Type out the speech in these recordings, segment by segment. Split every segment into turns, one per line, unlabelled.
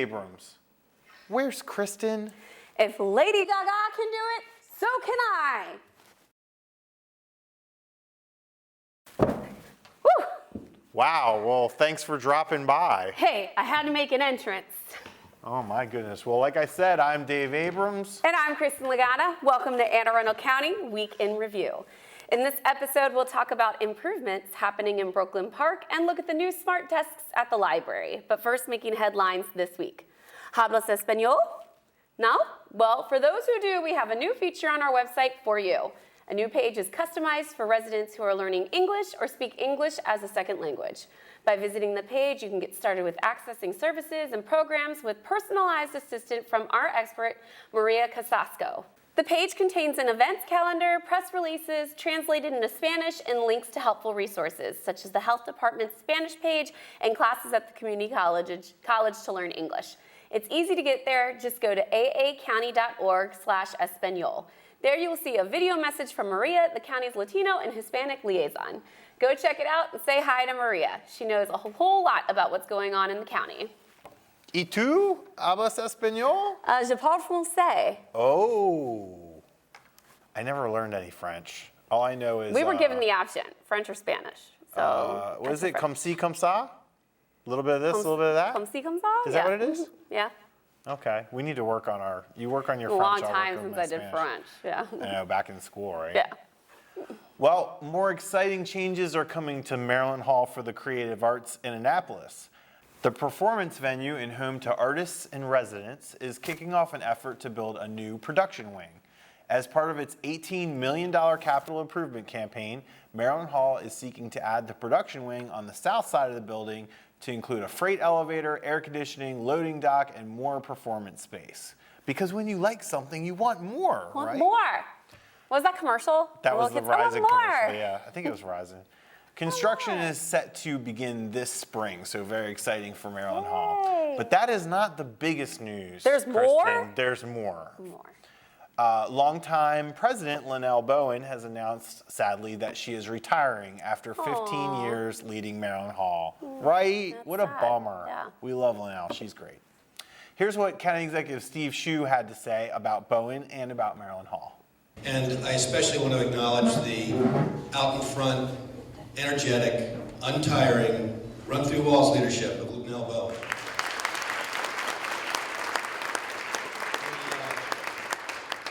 Abrams. Where's Kristin?
If Lady Gaga can do it, so can I. Whew.
Wow, well, thanks for dropping by.
Hey, I had to make an entrance.
Oh my goodness. Well, like I said, I'm Dave Abrams.
And I'm Kristin Legata. Welcome to Arundel County Week in Review. In this episode, we'll talk about improvements happening in Brooklyn Park and look at the new smart desks at the library. But first, making headlines this week. Habla Espanol? No? Well, for those who do, we have a new feature on our website for you. A new page is customized for residents who are learning English or speak English as a second language. By visiting the page, you can get started with accessing services and programs with personalized assistance from our expert, Maria Casasco. The page contains an events calendar, press releases, translated into Spanish, and links to helpful resources, such as the health department's Spanish page and classes at the community college to learn English. It's easy to get there. Just go to aacounty.org/Espanol. There you will see a video message from Maria, the county's Latino and Hispanic liaison. Go check it out and say hi to Maria. She knows a whole lot about what's going on in the county.
¿Y tú hablas español?
Je parle français.
Oh, I never learned any French. All I know is...
We were given the option, French or Spanish. So
what is it, comme ci, comme ça? A little bit of this, a little bit of that?
Comme ci, comme ça?
Is that what it is?
Yeah.
Okay, we need to work on you work on your
A
French.
long time since I did French, yeah.
I know, back in school, right?
Yeah.
Well, more exciting changes are coming to Maryland Hall for the Creative Arts in Annapolis. The performance venue and home to artists and residents is kicking off an effort to build a new production wing. As part of its $18 million capital improvement campaign, Maryland Hall is seeking to add the production wing on the south side of the building to include a freight elevator, air conditioning, loading dock, and more performance space. Because when you like something, you want more, right?
Want more. Was that commercial?
That was the Verizon commercial, yeah. I think it was Verizon. Construction is set to begin this spring, so very exciting for Maryland Hall. But that is not the biggest news.
There's more?
There's more.
More.
Longtime President Linnell Bowen has announced, sadly, that she is retiring after 15 years leading Maryland Hall. Right?
That's
What a
sad.
bummer.
Yeah.
We love Linnell. She's great. Here's what County Executive Steve Shue had to say about Bowen and about Maryland Hall.
And I especially want to acknowledge the out in front, energetic, untiring, run-through-walls leadership of Linnell Bowen.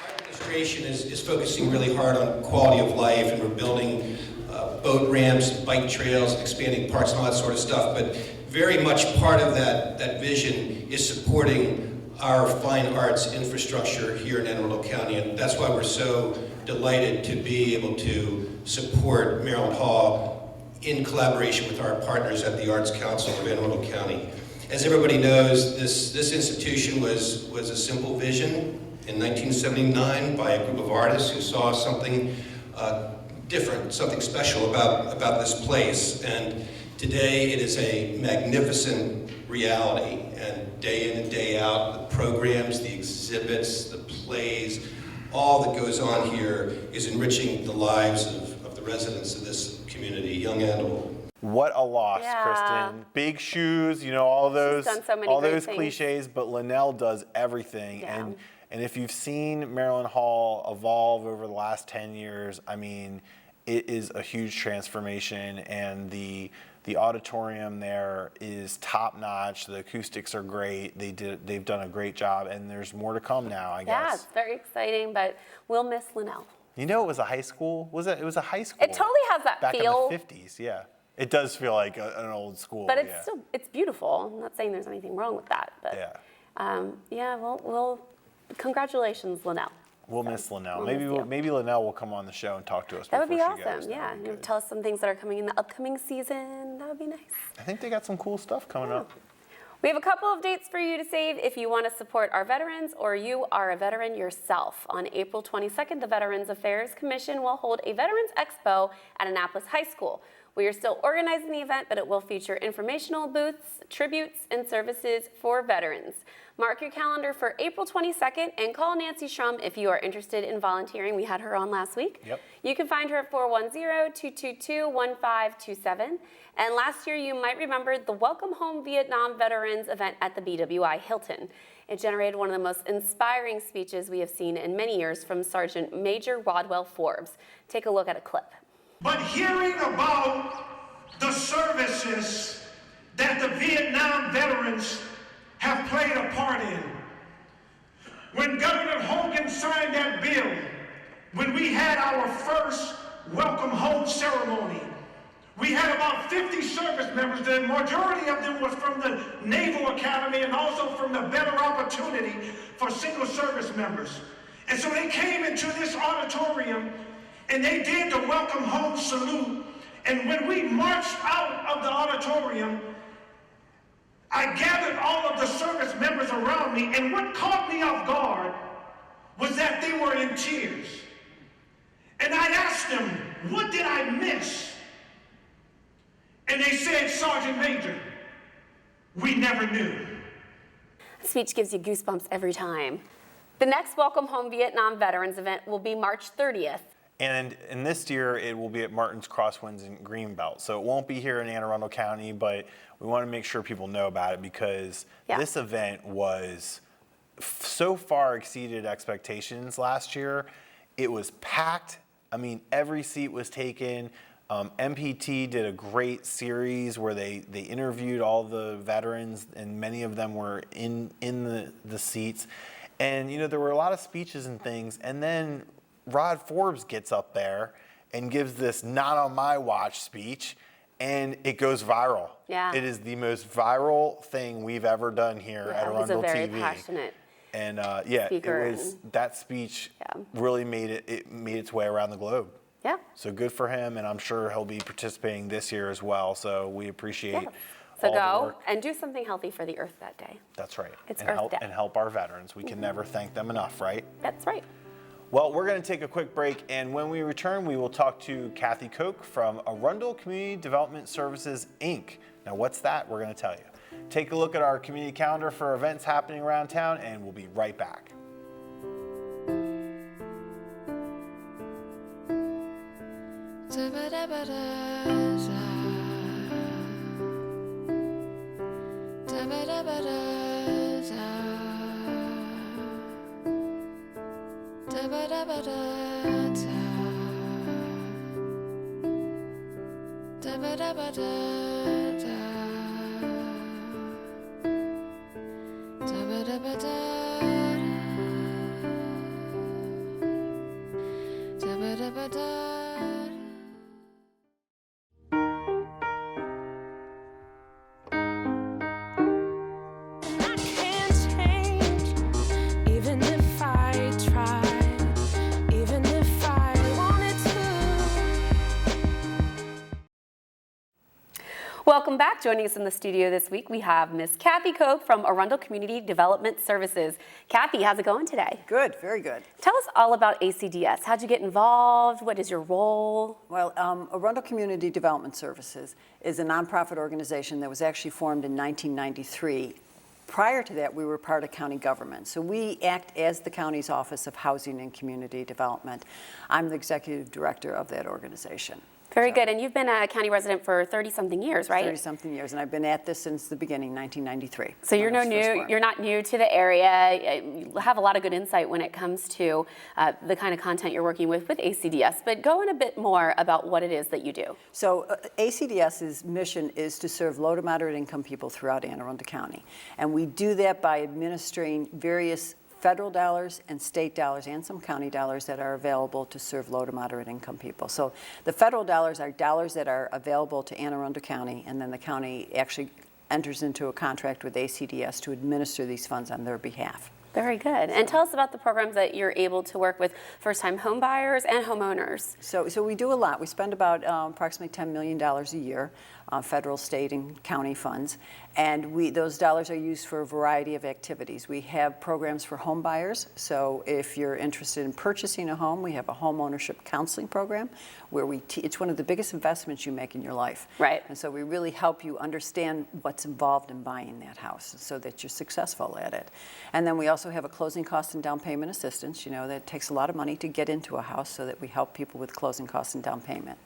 Our administration is focusing really hard on quality of life, and we're building boat ramps, bike trails, expanding parks and all that sort of stuff, but very much part of that vision is supporting our fine arts infrastructure here in Anne Arundel County, and that's why we're so delighted to be able to support Maryland Hall in collaboration with our partners at the Arts Council of Anne Arundel County. As everybody knows, this institution was a simple vision in 1979 by a group of artists who saw something different, something special about this place, and today it is a magnificent reality, and day in and day out, the programs, the exhibits, the plays, all that goes on here is enriching the lives of the residents of this community, young and old.
What a loss,
Yeah.
Kristin. Big shoes, all those,
done so many
all
great
those
things.
cliches, but Linnell does everything.
Yeah.
And if you've seen Maryland Hall evolve over the last 10 years, I mean, it is a huge transformation, and the auditorium there is top notch. The acoustics are great. They've done a great job, and there's more to come now, I guess.
Yeah, it's very exciting, but we'll miss Linnell.
It was a high school. It was a high school.
It totally has that
back
feel.
in the 50s, yeah. It does feel like an old school.
But it's beautiful. I'm not saying there's anything wrong with that. But
yeah.
We'll congratulations, Linnell.
We'll miss Linnell.
We'll miss you.
Maybe Linnell will come on the show and talk to us.
That would be
before she
awesome.
goes.
Yeah,
That would be good.
tell us some things that are coming in the upcoming season. That would be nice.
I think they got some cool stuff coming up.
We have a couple of dates for you to save if you want to support our veterans or you are a veteran yourself. On April 22nd, the Veterans Affairs Commission will hold a Veterans Expo at Annapolis High School. We are still organizing the event, but it will feature informational booths, tributes, and services for veterans. Mark your calendar for April 22nd and call Nancy Schrum if you are interested in volunteering. We had her on last week.
Yep.
You can find her at 410-222-1527. And last year, you might remember the Welcome Home Vietnam Veterans event at the BWI Hilton. It generated one of the most inspiring speeches we have seen in many years from Sergeant Major Rodwell Forbes. Take a look at a clip.
But hearing about the services that the Vietnam veterans have played a part in. When Governor Hogan signed that bill, when we had our first welcome home ceremony, we had about 50 service members. The majority of them was from the Naval Academy and also from the Better Opportunity for single service members. And so they came into this auditorium and they did the welcome home salute. And when we marched out of the auditorium, I gathered all of the service members around me, and what caught me off guard was that they were in tears. And I asked them, what did I miss? And they said, Sergeant Major, we never knew.
The speech gives you goosebumps every time. The next Welcome Home Vietnam Veterans event will be March 30th.
And in this year, it will be at Martin's Crosswinds in Greenbelt. So it won't be here in Anne Arundel County, but we want to make sure people know about it because this event was so far exceeded expectations last year. It was packed. I mean, every seat was taken. MPT did a great series where they interviewed all the veterans, and many of them were in the seats. And, you know, there were a lot of speeches and things. And then Rod Forbes gets up there and gives this not on my watch speech, and it goes viral.
Yeah.
It is the most viral thing we've ever done here at Arundel TV.
He's a very passionate
and
speaker.
It was that speech really made its way around the globe.
Yeah.
So good for him, and I'm sure he'll be participating this year as well. So we appreciate
So
all the
go
work.
and do something healthy for the Earth that day.
That's right.
It's
and
Earth Day.
And help our veterans. We can never thank them enough, right?
That's right.
Well, we're going to take a quick break, and when we return, we will talk to Kathy Koch from Arundel Community Development Services, Inc. Now, what's that? We're going to tell you. Take a look at our community calendar for events happening around town, and we'll be right back.
Welcome back. Joining us in the studio this week, we have Miss Kathy Koch from Arundel Community Development Services. Kathy, how's it going today?
Good, very good.
Tell us all about ACDS. How'd you get involved? What is your role?
Well, Arundel Community Development Services is a nonprofit organization that was actually formed in 1993. Prior to that, we were part of county government. So we act as the county's Office of Housing and Community Development. I'm the executive director of that organization.
Very good. And you've been a county resident for 30-something years, right?
30-something years, and I've been at this since the beginning, 1993.
So you're not new to the area. You have a lot of good insight when it comes to the kind of content you're working with ACDS, but go in a bit more about what it is that you do.
So ACDS's mission is to serve low to moderate income people throughout Anne Arundel County. And we do that by administering various federal dollars and state dollars and some county dollars that are available to serve low to moderate income people. So the federal dollars are dollars that are available to Anne Arundel County, and then the county actually enters into a contract with ACDS to administer these funds on their behalf.
Very good. And tell us about the programs that you're able to work with first-time home buyers and homeowners.
So we do a lot. We spend about approximately $10 million a year, federal, state, and county funds. And those dollars are used for a variety of activities. We have programs for home buyers. So if you're interested in purchasing a home, we have a home ownership counseling program where it's one of the biggest investments you make in your life.
Right.
And so we really help you understand what's involved in buying that house so that you're successful at it. And then we also have a closing cost and down payment assistance. You know, that takes a lot of money to get into a house, so that we help people with closing costs and down payment.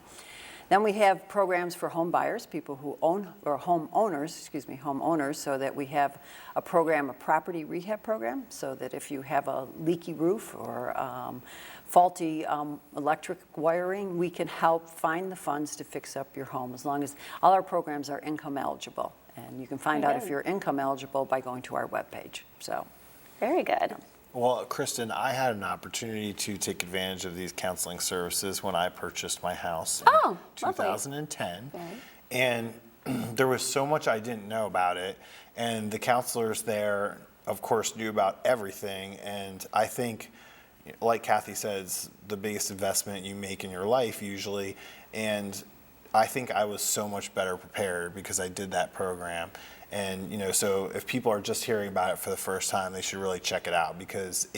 Then we have programs for home buyers, people who own, or homeowners, so that we have a program, a property rehab program, so that if you have a leaky roof or faulty electric wiring, we can help find the funds to fix up your home, as long as all our programs are income eligible. And you can find out if you're income eligible by going to our webpage. So,
very good.
Well, Kristin, I had an opportunity to take advantage of these counseling services when I purchased my house in 2010.
Okay.
And there was so much I didn't know about it. And the counselors there, of course, knew about everything. And I think, like Kathy says, the biggest investment you make in your life usually. And I think I was so much better prepared because I did that program. And, you know, so if people are just hearing about it for the first time, they should really check it out, because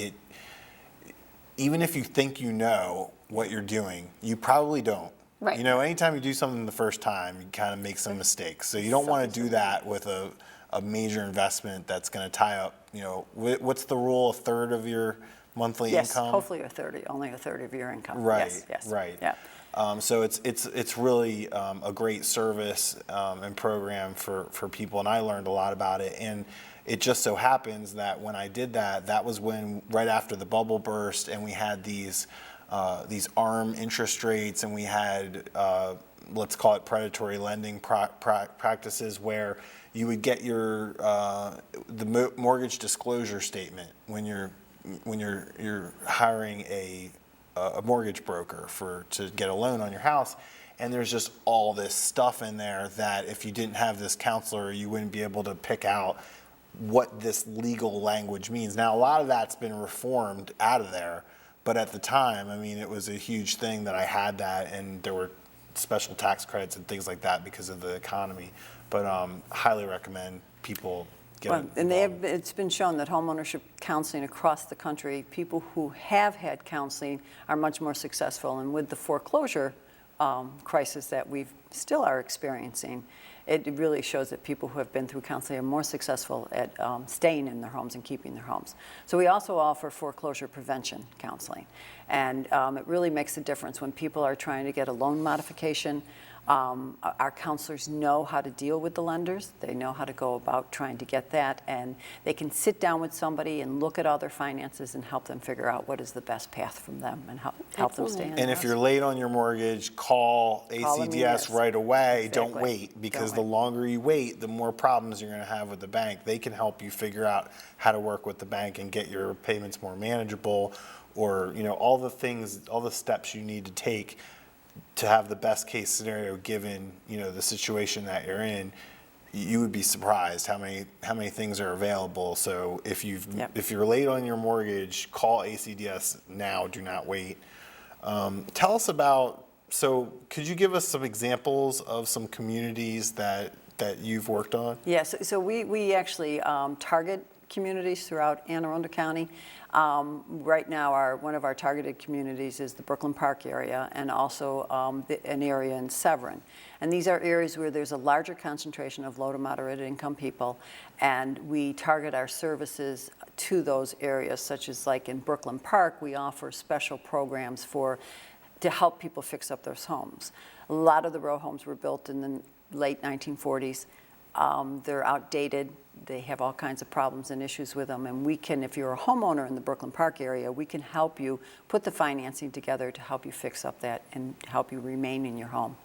even if you think you know what you're doing, you probably don't.
Right.
You know, anytime you do something the first time, you kind of make some mistakes. So you don't want to do that with a major investment that's going to tie up, you know, what's the rule, a third of your monthly income?
Yes, hopefully only a third of your income.
Right,
yes.
right.
Yeah.
So it's really a great service and program for people, and I learned a lot about it. And it just so happens that when I did that, that was right after the bubble burst, and we had these ARM interest rates, and we had let's call it predatory lending practices, where you would get your the mortgage disclosure statement when you're hiring a mortgage broker to get a loan on your house, and there's just all this stuff in there that if you didn't have this counselor, you wouldn't be able to pick out what this legal language means. Now, a lot of that's been reformed out of there, but at the time, I mean, it was a huge thing that I had that, and there were special tax credits and things like that because of the economy. But highly recommend people
it's been shown that homeownership counseling across the country, people who have had counseling are much more successful. And with the foreclosure crisis that we still are experiencing, it really shows that people who have been through counseling are more successful at staying in their homes and keeping their homes. So we also offer foreclosure prevention counseling. And it really makes a difference when people are trying to get a loan modification. Our counselors know how to deal with the lenders. They know how to go about trying to get that, and they can sit down with somebody and look at all their finances and help them figure out what is the best path from them and help them stay in the
And
house.
if you're late on your mortgage, call ACDS right away.
Exactly.
Don't wait, because the
Don't wait.
longer you wait, the more problems you're going to have with the bank. They can help you figure out how to work with the bank and get your payments more manageable, or, you know, all the steps you need to take to have the best case scenario given, you know, the situation that you're in. You would be surprised how many things are available. So if you're late on your mortgage, call ACDS now. Do not wait. Tell us about. So could you give us some examples of some communities that you've worked on?
Yes, so we actually target communities throughout Anne Arundel County. Right now, one of our targeted communities is the Brooklyn Park area, and also an area in Severn. And these are areas where there's a larger concentration of low to moderate income people, and we target our services to those areas, such as like in Brooklyn Park, we offer special programs to help people fix up their homes. A lot of the row homes were built in the late 1940s. They're outdated. They have all kinds of problems and issues with them. And we can, if you're a homeowner in the Brooklyn Park area, we can help you put the financing together to help you fix up that and help you remain in your home.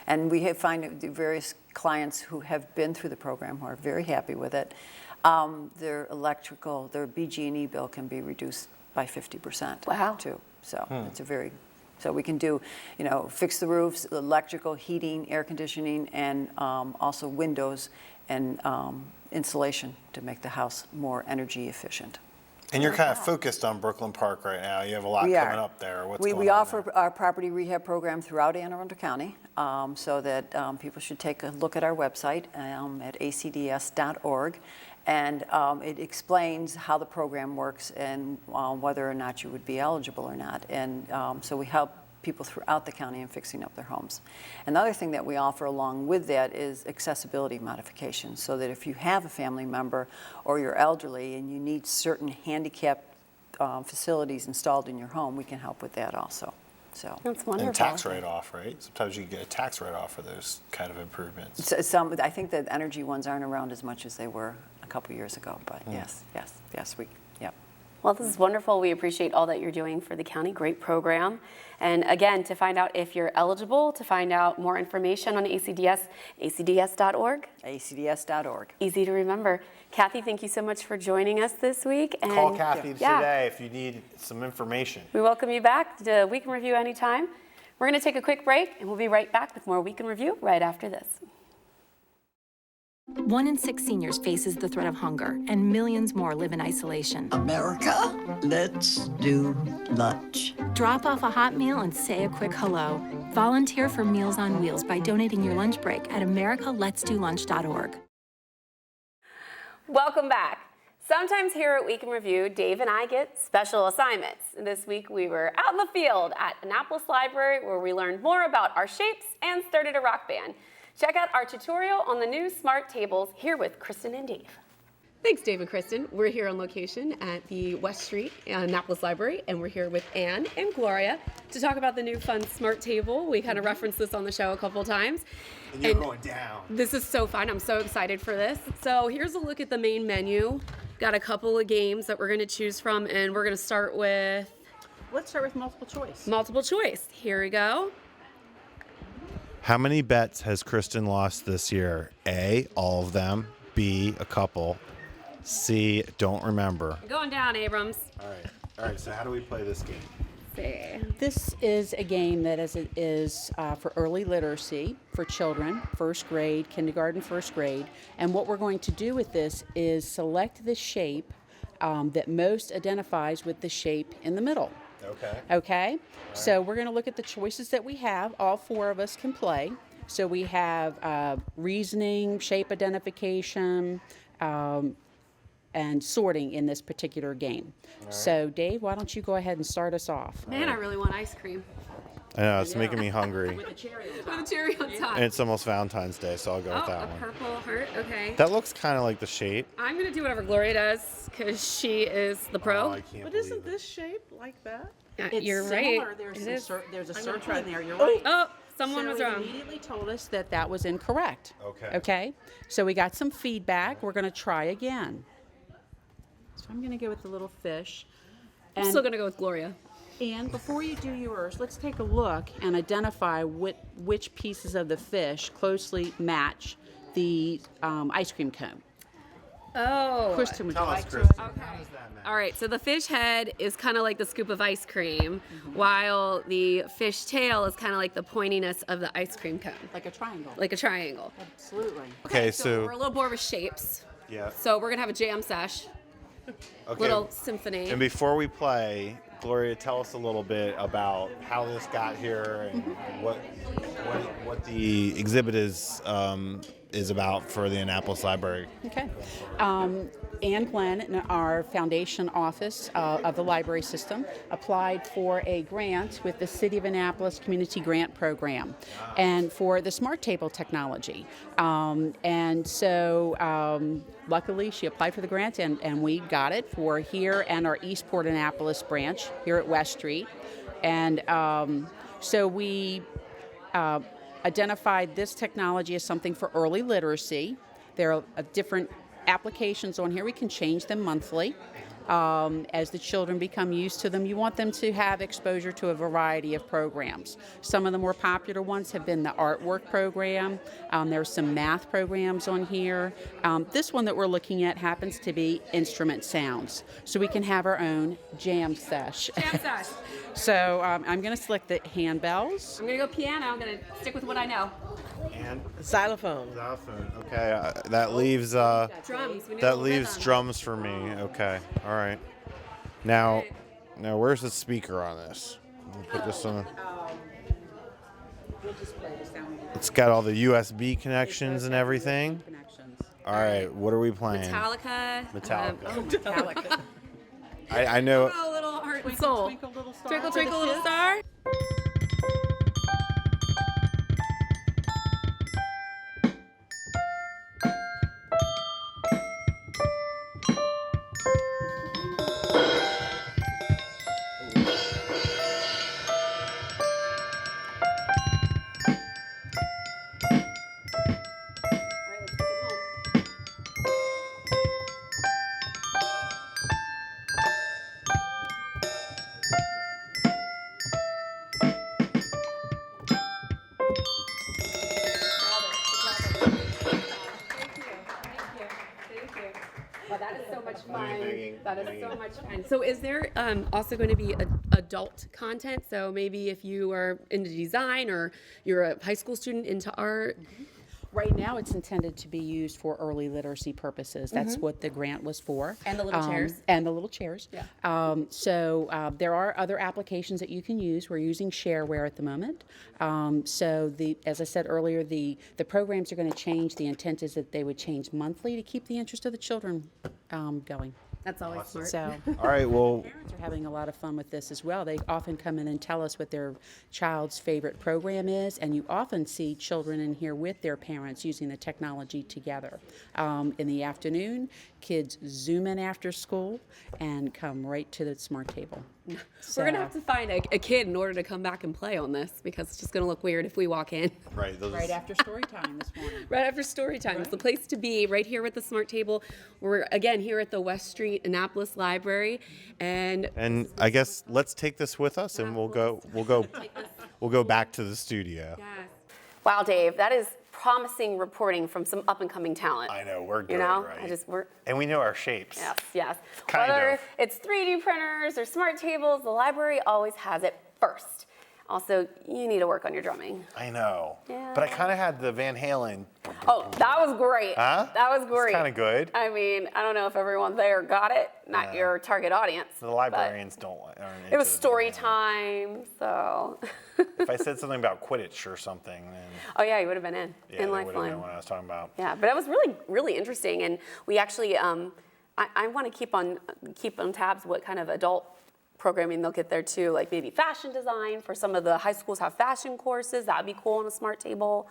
And we find various clients who have been through the program who are very happy with it. Their BG&E bill can be reduced by 50%.
Wow.
Too. So so we can do, fix the roofs, electrical, heating, air conditioning, and also windows and insulation to make the house more energy efficient.
And you're kind of focused on Brooklyn Park right now. You have a lot
We
coming
are.
up there. What's
We
going on
offer
there?
our property rehab program throughout Anne Arundel County, so that people should take a look at our website at acds.org. And it explains how the program works and whether or not you would be eligible or not. And so we help people throughout the county in fixing up their homes. Another thing that we offer along with that is accessibility modifications, so that if you have a family member or you're elderly and you need certain handicap facilities installed in your home, we can help with that also. So
That's wonderful.
And tax write-off, right? Sometimes you get a tax write-off for those kind of improvements.
I think the energy ones aren't around as much as they were a couple years ago, but yes, yep.
Well, this is wonderful. We appreciate all that you're doing for the county. Great program. And again, to find out if you're eligible, to find out more information on ACDS, acds.org.
acds.org.
Easy to remember. Kathy, thank you so much for joining us this week. And
Call Kathy
yeah,
today if you need some information.
we welcome you back to Week in Review anytime. We're going to take a quick break, and we'll be right back with more Week in Review right after this.
1 in 6 seniors faces the threat of hunger, and millions more live in isolation.
America, let's do lunch.
Drop off a hot meal and say a quick hello. Volunteer for Meals on Wheels by donating your lunch break at americaletsdolunch.org.
Welcome back. Sometimes here at Week in Review, Dave and I get special assignments. This week we were out in the field at Annapolis Library, where we learned more about our shapes and started a rock band. Check out our tutorial on the new smart tables here with Kristen and Dave. Thanks, Dave and Kristen. We're here on location at the West Street Annapolis Library, and we're here with Anne and Gloria to talk about the new fun smart table. We kind of referenced this on the show a couple of times.
And you're going down.
This is so fun. I'm so excited for this. So here's a look at the main menu. Got a couple of games that we're going to choose from, and we're going to start with
Let's start with multiple choice.
multiple choice. Here we go.
How many bets has Kristen lost this year? A, all of them. B, a couple. C, don't remember.
Going down, Abrams.
All right. So how do we play this game?
See.
This is a game that is for early literacy for children, first grade, kindergarten, first grade. And what we're going to do with this is select the shape that most identifies with the shape in the middle. Okay? So we're going to look at the choices that we have. All 4 of us can play. So we have reasoning, shape identification, and sorting in this particular game. So Dave, why don't you go ahead and start us off?
Man, I really want ice cream.
I know, it's making me hungry.
With a cherry on
With
top.
a cherry on top.
And it's almost Valentine's Day, so I'll go with
Oh,
that
a
one.
purple heart. Okay.
That looks kind of like the shape.
I'm going to do whatever Gloria does because she is the pro.
Oh, I can't
But
believe
isn't
it.
this shape like that?
It's
You're
similar.
right.
There's,
It
some
is.
there's a
I'm gonna
circle
try
in there.
it.
You're right.
Oh, someone
so
was
it
wrong.
immediately told us that that was incorrect.
Okay.
Okay. So we got some feedback. We're going to try again. So I'm going to go with the little fish.
I'm
And,
still going to go with Gloria.
and before you do yours, let's take a look and identify which pieces of the fish closely match the ice cream cone.
Oh.
Kristen, would you
Tell us,
like to?
Kristen.
Okay.
How does that matter?
All right, so the fish head is kind of like the scoop of ice cream, while the fish tail is kind of like the pointiness of the ice cream cone,
Like a triangle.
like a triangle.
Absolutely.
Okay,
We're a
so
little bored with shapes,
yeah.
so we're gonna have a jam sesh,
Okay.
little symphony.
And before we play, Gloria, tell us a little bit about how this got here and what the exhibit is about for the Annapolis Library.
Okay. Ann Glenn in our foundation office of the library system applied for a grant with the City of Annapolis Community Grant Program and for the smart table technology. And so luckily she applied for the grant and we got it for here and our Eastport Annapolis branch here at West Street. And so we identified this technology as something for early literacy. There are different applications on here. We can change them monthly. As the children become used to them, you want them to have exposure to a variety of programs. Some of the more popular ones have been the artwork program. There's some math programs on here. This one that we're looking at happens to be instrument sounds. So we can have our own jam sesh.
Jam sesh.
So I'm going to select the handbells.
I'm gonna go piano. I'm gonna stick with what I know.
And
Xylophone.
xylophone. Okay, that leaves
Drums. We need a
that
little
leaves
rhythm.
drums for me. Okay, all right. Now, where's the speaker on this? Let me put this on.
We'll just play the sound.
It's got all the USB connections and everything. All right, what are we playing?
Metallica.
Metallica. I know.
A little heart and soul.
Twinkle, little star.
Twinkle, twinkle, little star. Well, that is so much fun. That is so much fun. So is there also going to be adult content? So maybe if you are into design or you're a high school student into art?
Right now, it's intended to be used for early literacy purposes. That's what the grant was for.
And the little chairs.
And the little chairs.
Yeah.
There are other applications that you can use. We're using shareware at the moment. As I said earlier, the programs are going to change. The intent is that they would change monthly to keep the interest of the children going.
That's always smart.
So
All right, well,
parents are having a lot of fun with this as well. They often come in and tell us what their child's favorite program is, and you often see children in here with their parents using the technology together. In the afternoon, kids Zoom in after school and come right to the smart table.
We're going to have to find a kid in order to come back and play on this because it's just going to look weird if we walk in.
right.
Right after story time this morning.
Right after story time. It's the place to be, right here with the smart table. We're, again, here at the West Street Annapolis Library. And
I guess let's take this with us, and we'll go back to the studio.
yes. Wow, Dave, that is promising reporting from some up-and-coming talent.
I know, we're good,
You know,
right? And we know our shapes.
Yes.
Kind
Whether
of.
it's 3D printers or smart tables, the library always has it first. Also, you need to work on your drumming.
I know.
Yeah.
But I kind of had the Van Halen.
Oh, that was great.
Huh?
That was great.
It's kind of good.
I mean, I don't know if everyone there got it, not your target audience.
The librarians aren't
It
into
was
the
story
Van Halen.
time, so.
If I said something about Quidditch or something, then
Oh yeah, you would have been in
they would have
Lifeline.
known what I was talking about.
Yeah, but it was really, really interesting, and we actually, I want to keep on tabs what kind of adult programming they'll get there too, like maybe fashion design. For some of the high schools have fashion courses. That'd be cool on a smart table,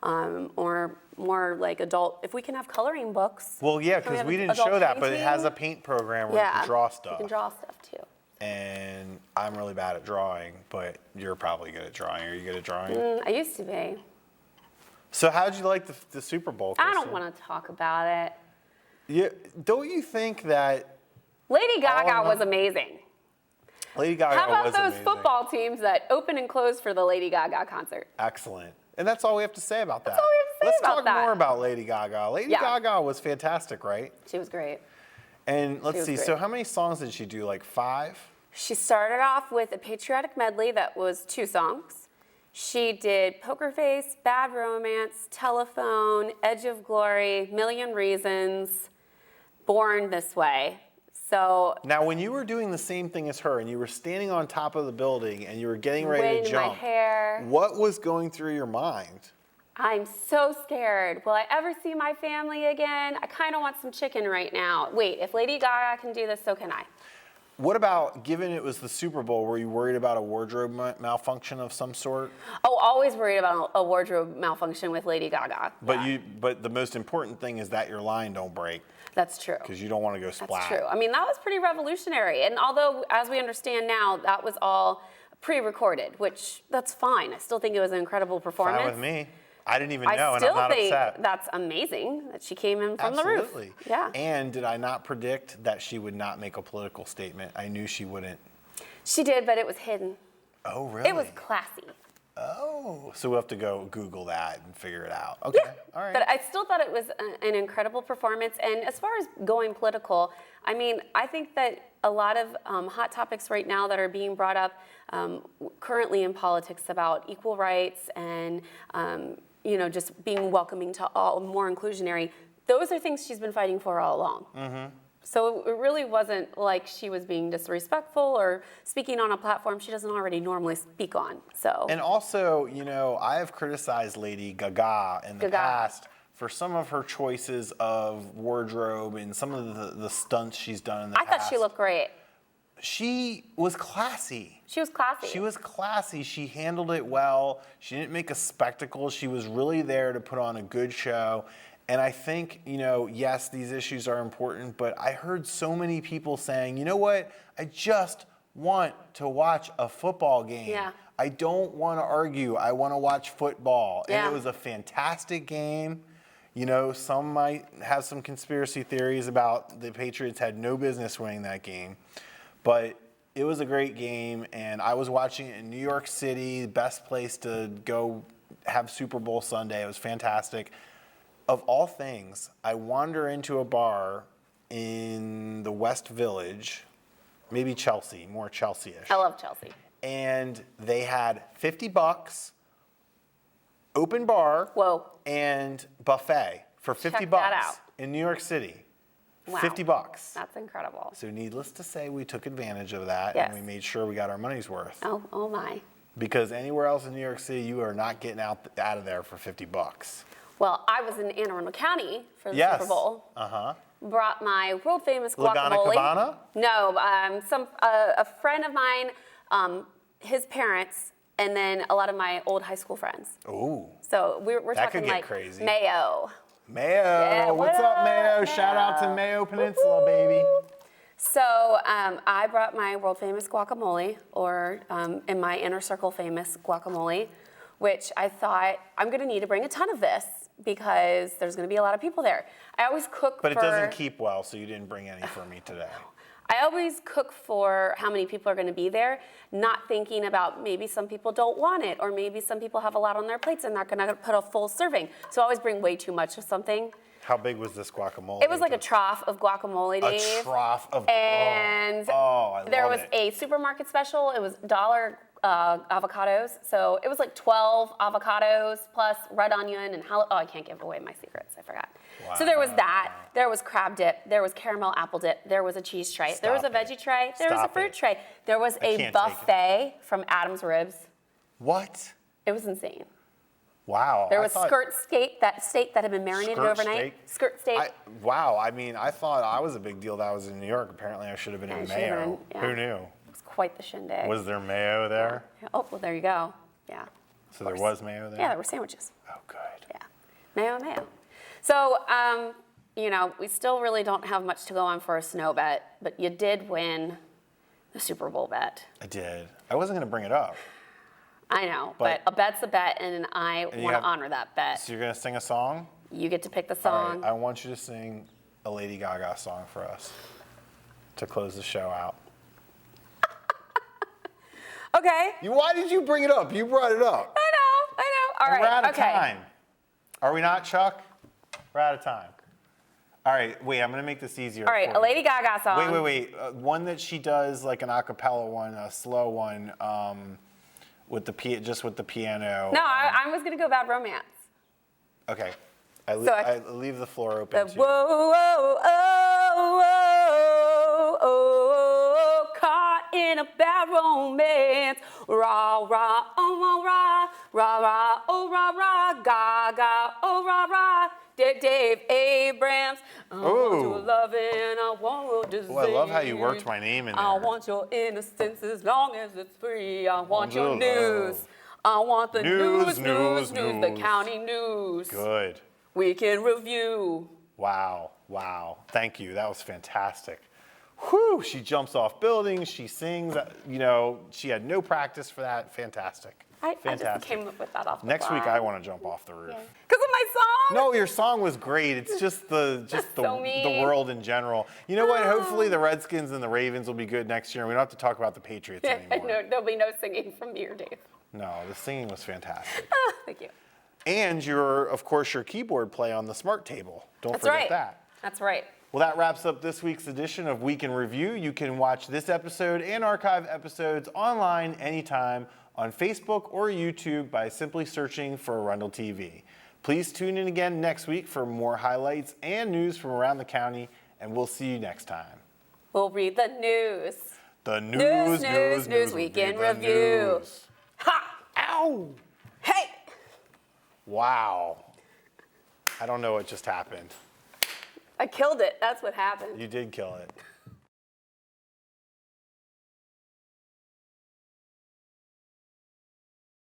or more like adult. If we can have coloring books.
Well, yeah,
Can we
because
have
we didn't
adult
show that, but it
painting?
has a paint program where you can draw stuff.
You can draw stuff too.
And I'm really bad at drawing, but you're probably good at drawing. Are you good at drawing?
I used to be.
So how'd you like the Super Bowl?
I don't
Kristen?
want to talk about it.
Yeah, don't you think that
Lady Gaga
of
was
them-
amazing.
Lady Gaga
How about
was
those
amazing?
football teams that open and close for the Lady Gaga concert?
Excellent. And that's all we have to say about that.
all we have to say
Let's
about
talk
that.
more about Lady Gaga. Lady
Yeah.
Gaga was fantastic, right?
She was great.
And let's
was
see,
great.
so how many songs did she do? Like 5?
She started off with a patriotic medley that was 2 songs. She did Poker Face, Bad Romance, Telephone, Edge of Glory, Million Reasons, Born This Way. So
Now, when you were doing the same thing as her and you were standing on top of the building and you were getting ready
wind
to
in my
jump,
hair.
what was going through your mind?
I'm so scared. Will I ever see my family again? I kind of want some chicken right now. Wait, if Lady Gaga can do this, so can I.
What about, given it was the Super Bowl, were you worried about a wardrobe malfunction of some sort?
Oh, always worried about a wardrobe malfunction with Lady Gaga.
But the most important thing is that your line don't break,
That's true.
because you don't want to go splat.
That's true. I mean, that was pretty revolutionary. And although, as we understand now, that was all pre-recorded, which that's fine. I still think it was an incredible performance.
Fine with me. I didn't even know,
I
and
still
I'm not
think
upset.
that's amazing that she came in from the roof.
Absolutely.
Yeah.
And did I not predict that she would not make a political statement? I knew she wouldn't.
She did, but it was hidden.
Oh, really?
It was classy.
Oh, so we'll have to go Google that and figure it out. Okay, all right.
But I still thought it was an incredible performance. And as far as going political, I mean, I think that a lot of hot topics right now that are being brought up currently in politics about equal rights and just being welcoming to all, more inclusionary, those are things she's been fighting for all along. So it really wasn't like she was being disrespectful or speaking on a platform she doesn't already normally speak on. So.
And also, you know, I have criticized Lady Gaga in the past for some of her choices of wardrobe and some of the stunts she's done in the past.
I thought she looked great.
She was classy.
She was classy.
She was classy. She handled it well. She didn't make a spectacle. She was really there to put on a good show. And I think, you know, yes, these issues are important, but I heard so many people saying, you know what, I just want to watch a football game.
Yeah.
I don't want to argue. I want to watch football.
Yeah.
And it was a fantastic game. You know, some might have some conspiracy theories about the Patriots had no business winning that game. But it was a great game, and I was watching it in New York City, best place to go have Super Bowl Sunday. It was fantastic. Of all things, I wander into a bar in the West Village, maybe Chelsea, more Chelsea-ish.
I love Chelsea.
And they had $50, open bar,
Whoa.
and buffet for $50
Check that out.
in New York City.
Wow.
$50.
That's incredible.
So needless to say, we took advantage of that,
Yes.
and we made sure we got our money's worth.
Oh my.
Because anywhere else in New York City, you are not getting out of there for $50.
Well, I was in Anne Arundel County for the
Yes.
Super Bowl.
Uh-huh.
Brought my world famous
Laguna
guacamole.
Cabana?
No, a friend of mine, his parents, and then a lot of my old high school friends.
Ooh.
So we're
That
talking
could get
like
crazy.
Mayo.
Mayo.
Yeah,
What's
what
up, Mayo?
up,
Shout out to
Mayo?
Mayo Peninsula, baby.
So I brought my world famous guacamole, or in my inner circle famous guacamole, which I thought I'm gonna need to bring a ton of this because there's gonna be a lot of people there. I always cook
But
for...
it doesn't keep well, so you didn't bring any for me today.
I always cook for how many people are going to be there, not thinking about maybe some people don't want it, or maybe some people have a lot on their plates and they're not going to put a full serving. So I always bring way too much of something.
How big was this guacamole?
It was like a trough of guacamole, Dave.
A trough of...
And
I
there
love
was
it.
a supermarket special. It was $1 avocados. So it was like 12 avocados plus red onion and oh, I can't give away my secrets. I forgot.
Wow.
So there was that. There was crab dip. There was caramel apple dip. There was a cheese tray. There was a
Stop it.
veggie tray. There was a
Stop
fruit
it.
tray. There was
I
a
can't take
buffet from Adam's Ribs.
What?
It was insane.
Wow.
There
I
was
thought-
skirt steak that had been marinated
Skirt
overnight.
steak?
Skirt steak.
Wow. I mean, I thought I was a big deal that I was in New York. Apparently, I should have been
Yeah,
in
you should have
Mayo.
been, yeah.
Who knew?
It was quite the shindig.
Was there mayo there?
Oh, well, there you go. Yeah.
So there was mayo there?
Yeah, there were sandwiches.
Oh, good.
Yeah. Mayo. So, you know, we still really don't have much to go on for a snow bet, but you did win the Super Bowl bet.
I did. I wasn't going to bring it up.
I know,
But-
but a bet's a bet, and I
you
want to
have-
honor that bet.
So you're going to sing a song?
You get to pick the
All
song.
right. I want you to sing a Lady Gaga song for us to close the show out.
Okay.
Why did you bring it up? You brought it up.
I know. All
And
right.
we're out of
okay.
time. Are we not, Chuck? We're out of time. All right, wait, I'm going to make this easier.
All right,
for
a
you.
Lady Gaga song.
Wait. One that she does, like an a cappella one, a slow one, with the just with the piano.
No, I was going to go Bad Romance.
Okay.
I-
I leave the floor open
The
to
whoa, whoa, oh, oh, oh, caught in a bad romance. Rah, rah, oh, rah, rah, rah, oh, rah, rah, gaga, oh, rah, rah. Dave Abrams, I want your
Ooh.
loving, I want your disease.
Oh, I love how you worked my name in there.
I want your innocence as long as it's free. I want your
your
news.
love.
I want the
News,
news, the
news.
county news.
Good.
Weekend review.
Wow. Thank you. That was fantastic. Whew, she jumps off buildings, she sings, you know, she had no practice for that. Fantastic.
I
Fantastic.
just came up with that off the
Next week
fly.
I want to jump off the roof.
Because of my song?
No, your song was great. It's just the
so mean.
the world in general. You know what? Hopefully the Redskins and the Ravens will be good next year. And we don't have to talk about the Patriots anymore.
No, there'll be no singing from me or Dave.
No, the singing was fantastic.
Thank you.
And of course, your keyboard play on the smart table. Don't
That's
forget
right.
that.
That's right.
Well, that wraps up this week's edition of Week in Review. You can watch this episode and archive episodes online anytime on Facebook or YouTube by simply searching for Arundel TV. Please tune in again next week for more highlights and news from around the county and we'll see you next time.
We'll read the news.
The news,
Week
We'll
in
read the
Review.
news.
Ha!
Ow!
Hey!
Wow. I don't know what just happened.
I killed it. That's what happened.
You did kill it.